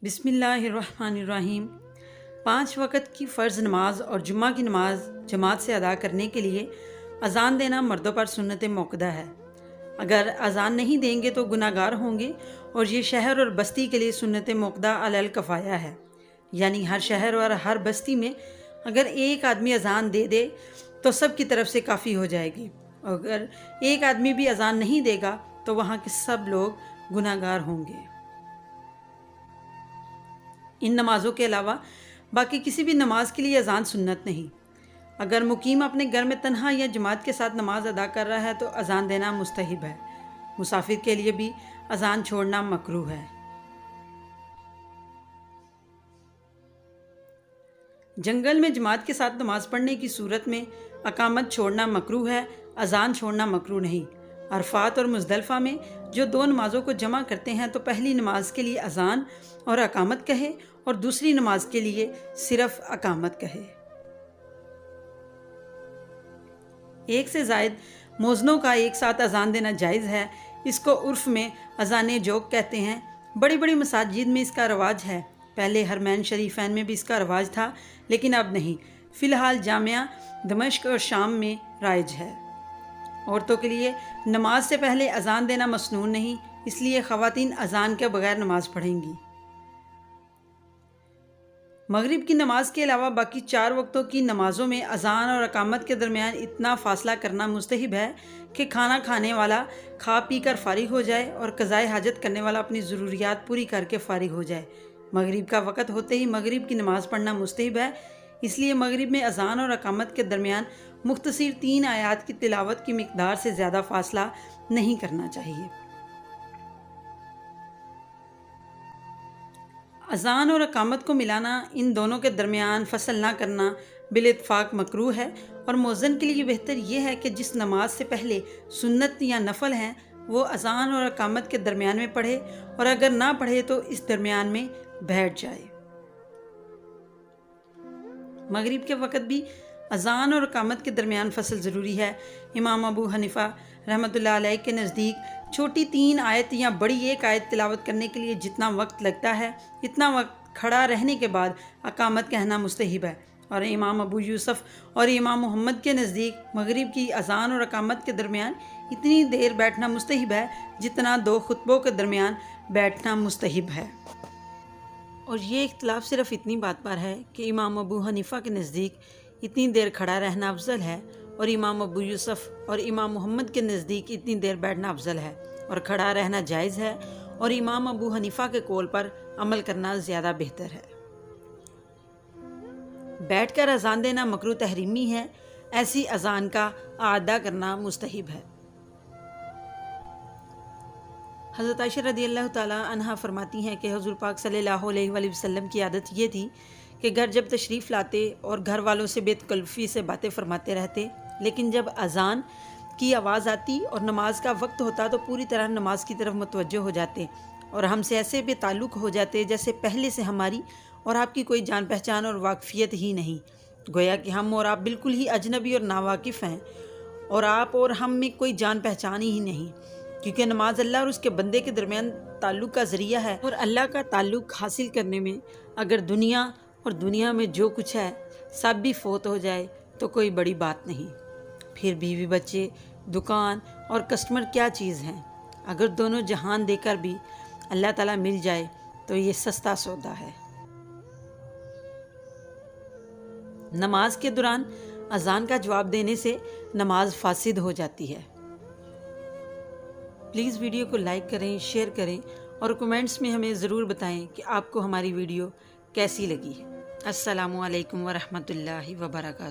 بسم اللہ الرحمن الرحیم۔ 5 وقت کی فرض نماز اور جمعہ کی نماز جماعت سے ادا کرنے کے لیے اذان دینا مردوں پر سنت موقدہ ہے۔ اگر اذان نہیں دیں گے تو گناہ گار ہوں گے، اور یہ شہر اور بستی کے لیے سنت موقدہ علی الکفایہ ہے، یعنی ہر شہر اور ہر بستی میں اگر ایک آدمی اذان دے دے تو سب کی طرف سے کافی ہو جائے گی، اور اگر ایک آدمی بھی اذان نہیں دے گا تو وہاں کے سب لوگ گناہ گار ہوں گے۔ ان نمازوں کے علاوہ باقی کسی بھی نماز کے لیے اذان سنت نہیں۔ اگر مقیم اپنے گھر میں تنہا یا جماعت کے ساتھ نماز ادا کر رہا ہے تو اذان دینا مستحب ہے۔ مسافر کے لیے بھی اذان چھوڑنا مکروہ ہے۔ جنگل میں جماعت کے ساتھ نماز پڑھنے کی صورت میں اقامت چھوڑنا مکروہ ہے، اذان چھوڑنا مکروہ نہیں۔ عرفات اور مزدلفہ میں جو 2 نمازوں کو جمع کرتے ہیں تو پہلی نماز کے لیے اذان اور اقامت کہے، اور دوسری نماز کے لیے صرف اقامت کہے۔ ایک سے زائد موذنوں کا ایک ساتھ اذان دینا جائز ہے، اس کو عرف میں اذان جوق کہتے ہیں۔ بڑی بڑی مساجد میں اس کا رواج ہے، پہلے حرمین شریفین میں بھی اس کا رواج تھا لیکن اب نہیں۔ فی الحال جامعہ دمشق اور شام میں رائج ہے۔ عورتوں کے لیے نماز سے پہلے اذان دینا مسنون نہیں، اس لیے خواتین اذان کے بغیر نماز پڑھیں گی۔ مغرب کی نماز کے علاوہ باقی 4 وقتوں کی نمازوں میں اذان اور اقامت کے درمیان اتنا فاصلہ کرنا مستحب ہے کہ کھانا کھانے والا کھا پی کر فارغ ہو جائے اور قضائے حاجت کرنے والا اپنی ضروریات پوری کر کے فارغ ہو جائے۔ مغرب کا وقت ہوتے ہی مغرب کی نماز پڑھنا مستحب ہے، اس لیے مغرب میں اذان اور اقامت کے درمیان مختصر 3 آیات کی تلاوت کی مقدار سے زیادہ فاصلہ نہیں کرنا چاہیے۔ اذان اور اقامت کو ملانا، ان دونوں کے درمیان فصل نہ کرنا بالاتفاق مکروہ ہے، اور مؤذن کے لیے بہتر یہ ہے کہ جس نماز سے پہلے سنت یا نفل ہیں وہ اذان اور اقامت کے درمیان میں پڑھے، اور اگر نہ پڑھے تو اس درمیان میں بیٹھ جائے۔ مغرب کے وقت بھی اذان اور اقامت کے درمیان فصل ضروری ہے۔ امام ابو حنیفہ رحمۃ اللہ علیہ کے نزدیک چھوٹی 3 آیت یا بڑی 1 آیت تلاوت کرنے کے لیے جتنا وقت لگتا ہے اتنا وقت کھڑا رہنے کے بعد اقامت کہنا مستحب ہے، اور امام ابو یوسف اور امام محمد کے نزدیک مغرب کی اذان اور اقامت کے درمیان اتنی دیر بیٹھنا مستحب ہے جتنا 2 خطبوں کے درمیان بیٹھنا مستحب ہے۔ اور یہ اختلاف صرف اتنی بات پر ہے کہ امام ابو حنیفہ کے نزدیک اتنی دیر کھڑا رہنا افضل ہے، اور امام ابو یوسف اور امام محمد کے نزدیک اتنی دیر بیٹھنا افضل ہے اور کھڑا رہنا جائز ہے، اور امام ابو حنیفہ کے قول پر عمل کرنا زیادہ بہتر ہے۔ بیٹھ کر اذان دینا مکروہ تحریمی ہے، ایسی اذان کا اعادہ کرنا مستحب ہے۔ حضرت عائشہ رضی اللہ تعالیٰ عنہا فرماتی ہیں کہ حضور پاک صلی اللہ علیہ وآلہ وسلم کی عادت یہ تھی کہ گھر جب تشریف لاتے اور گھر والوں سے بے تکلفی سے باتیں فرماتے رہتے، لیکن جب اذان کی آواز آتی اور نماز کا وقت ہوتا تو پوری طرح نماز کی طرف متوجہ ہو جاتے، اور ہم سے ایسے بے تعلق ہو جاتے جیسے پہلے سے ہماری اور آپ کی کوئی جان پہچان اور واقفیت ہی نہیں، گویا کہ ہم اور آپ بالکل ہی اجنبی اور ناواقف ہیں، اور آپ اور ہم میں کوئی جان پہچان ہی نہیں، کیونکہ نماز اللہ اور اس کے بندے کے درمیان تعلق کا ذریعہ ہے، اور اللہ کا تعلق حاصل کرنے میں اگر دنیا اور دنیا میں جو کچھ ہے سب بھی فوت ہو جائے تو کوئی بڑی بات نہیں۔ پھر بیوی بچے، دکان اور کسٹمر کیا چیز ہیں؟ اگر دونوں جہان دے کر بھی اللہ تعالیٰ مل جائے تو یہ سستا سودا ہے۔ نماز کے دوران اذان کا جواب دینے سے نماز فاسد ہو جاتی ہے۔ پلیز ویڈیو کو لائک کریں، شیئر کریں، اور کمنٹس میں ہمیں ضرور بتائیں کہ آپ کو ہماری ویڈیو کیسی لگی۔ السلام علیکم ورحمۃ اللہ وبرکاتہ۔